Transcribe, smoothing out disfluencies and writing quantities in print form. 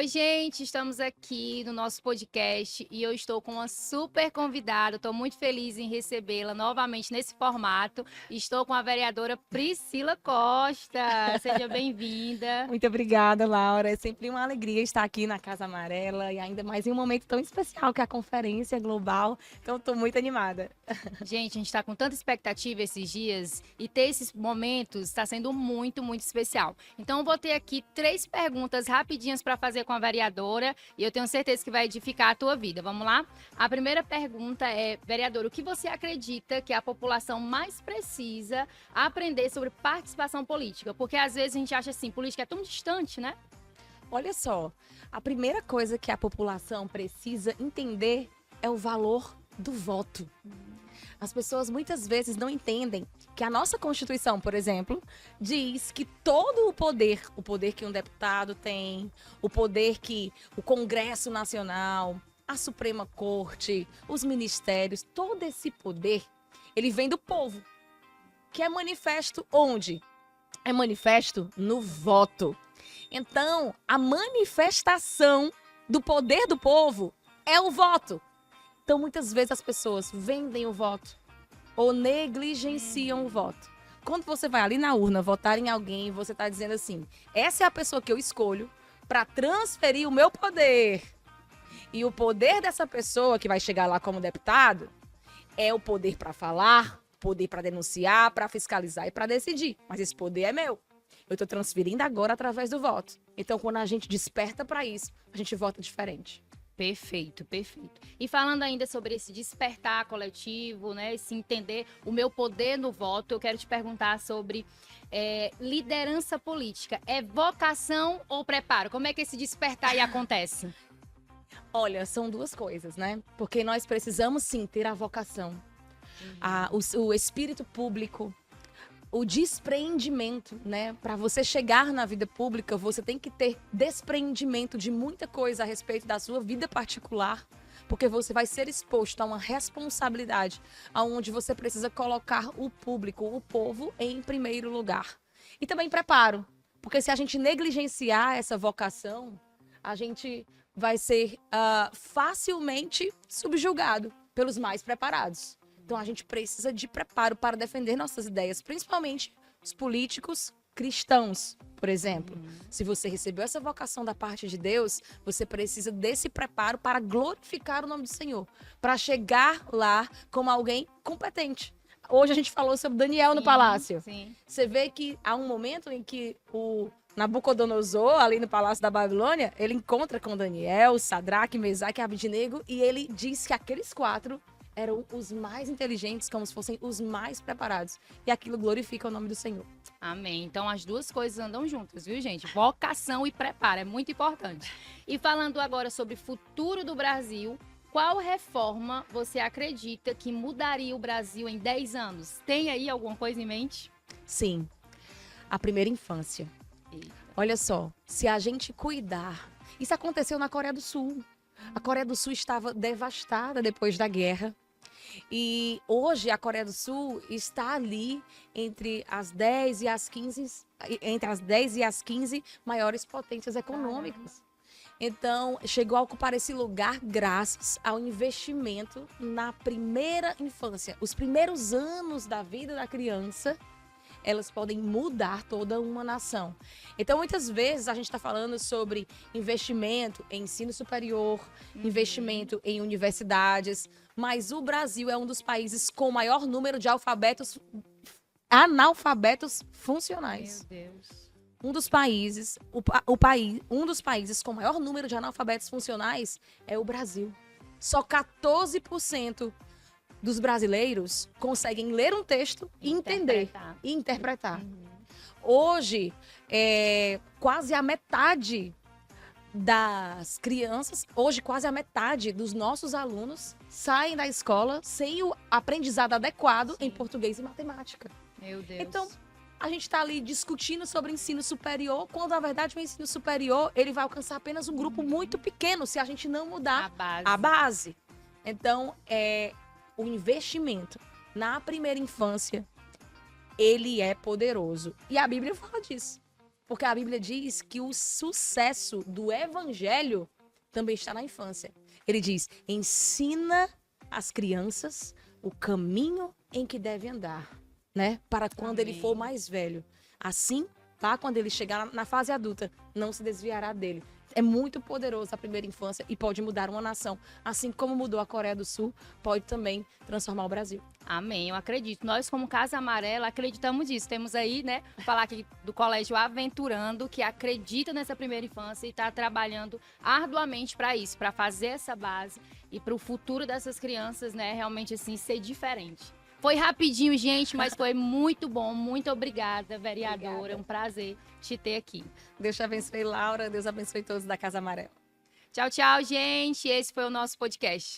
Oi, gente, estamos aqui no nosso podcast e eu estou com uma super convidada. Estou muito feliz em recebê-la novamente nesse formato. Estou com a vereadora Priscila Costa. Seja bem-vinda. Muito obrigada, Laura. É sempre uma alegria estar aqui na Casa Amarela e ainda mais em um momento tão especial que é a Conferência Global. Então, estou muito animada. Gente, a gente está com tanta expectativa esses dias e ter esses momentos está sendo muito, muito especial. Então, eu vou ter aqui 3 perguntas rapidinhas para fazer com a vereadora e eu tenho certeza que vai edificar a tua vida. Vamos lá? A primeira pergunta é, vereadora, o que você acredita que a população mais precisa aprender sobre participação política? Porque às vezes a gente acha assim, política é tão distante, né? Olha só, a primeira coisa que a população precisa entender é o valor do voto. As pessoas muitas vezes não entendem que a nossa Constituição, por exemplo, diz que todo o poder que um deputado tem, o poder que o Congresso Nacional, a Suprema Corte, os ministérios, todo esse poder, ele vem do povo, que é manifesto onde? É manifesto no voto. Então, a manifestação do poder do povo é o voto. Então, muitas vezes as pessoas vendem o voto ou negligenciam o voto. Quando você vai ali na urna votar em alguém, você está dizendo assim, essa é a pessoa que eu escolho para transferir o meu poder. E o poder dessa pessoa que vai chegar lá como deputado é o poder para falar, poder para denunciar, para fiscalizar e para decidir. Mas esse poder é meu. Eu estou transferindo agora através do voto. Então, quando a gente desperta para isso, a gente vota diferente. Perfeito, perfeito. E falando ainda sobre esse despertar coletivo, né, esse entender o meu poder no voto, eu quero te perguntar sobre liderança política. É vocação ou preparo? Como é que esse despertar aí acontece? Olha, são duas coisas, né? Porque nós precisamos sim ter a vocação, o espírito público, o despreendimento, né? Para você chegar na vida pública, você tem que ter despreendimento de muita coisa a respeito da sua vida particular, porque você vai ser exposto a uma responsabilidade aonde você precisa colocar o público, o povo, em primeiro lugar. E também preparo, porque se a gente negligenciar essa vocação, a gente vai ser facilmente subjugado pelos mais preparados. Então, a gente precisa de preparo para defender nossas ideias, principalmente os políticos cristãos, por exemplo. Se você recebeu essa vocação da parte de Deus, você precisa desse preparo para glorificar o nome do Senhor, para chegar lá como alguém competente. Hoje a gente falou sobre Daniel no palácio. Sim. Você vê que há um momento em que o Nabucodonosor, ali no Palácio da Babilônia, ele encontra com Daniel, Sadraque, Mesaque e Abednego, e ele diz que aqueles 4 eram os mais inteligentes, como se fossem os mais preparados. E aquilo glorifica o nome do Senhor. Amém. Então as duas coisas andam juntas, viu, gente? Vocação e preparo, é muito importante. E falando agora sobre o futuro do Brasil, qual reforma você acredita que mudaria o Brasil em 10 anos? Tem aí alguma coisa em mente? Sim, a primeira infância. Eita. Olha só, se a gente cuidar... Isso aconteceu na Coreia do Sul. A Coreia do Sul estava devastada depois da guerra. E hoje a Coreia do Sul está ali entre as 10 e as 15, entre as 10 e as 15 maiores potências econômicas. Então, chegou a ocupar esse lugar graças ao investimento na primeira infância. Os primeiros anos da vida da criança, elas podem mudar toda uma nação. Então, muitas vezes, a gente está falando sobre investimento em ensino superior, investimento em universidades, mas o Brasil é um dos países com o maior número de analfabetos funcionais. Meu Deus. Um dos países, um dos países com o maior número de analfabetos funcionais é o Brasil. Só 14% dos brasileiros conseguem ler um texto e entender e interpretar. Hoje, quase a metade das crianças, hoje quase a metade dos nossos alunos saem da escola sem o aprendizado adequado em português e matemática. Meu Deus. Então, a gente está ali discutindo sobre ensino superior, quando na verdade o ensino superior ele vai alcançar apenas um grupo muito pequeno se a gente não mudar a base. Então, o investimento na primeira infância, ele é poderoso. E a Bíblia fala disso. Porque a Bíblia diz que o sucesso do evangelho também está na infância. Ele diz: ensina as crianças o caminho em que devem andar, né? Para quando ele for mais velho. Assim, tá? Quando ele chegar na fase adulta, não se desviará dele. É muito poderoso a primeira infância e pode mudar uma nação. Assim como mudou a Coreia do Sul, pode também transformar o Brasil. Amém, eu acredito. Nós, como Casa Amarela, acreditamos nisso. Temos aí, né, falar aqui do Colégio Aventurando, que acredita nessa primeira infância e está trabalhando arduamente para isso, para fazer essa base e para o futuro dessas crianças, né, realmente assim, ser diferente. Foi rapidinho, gente, mas foi muito bom. Muito obrigada, vereadora. Obrigada. Um prazer te ter aqui. Deus te abençoe, Laura. Deus abençoe todos da Casa Amarela. Tchau, tchau, gente. Esse foi o nosso podcast.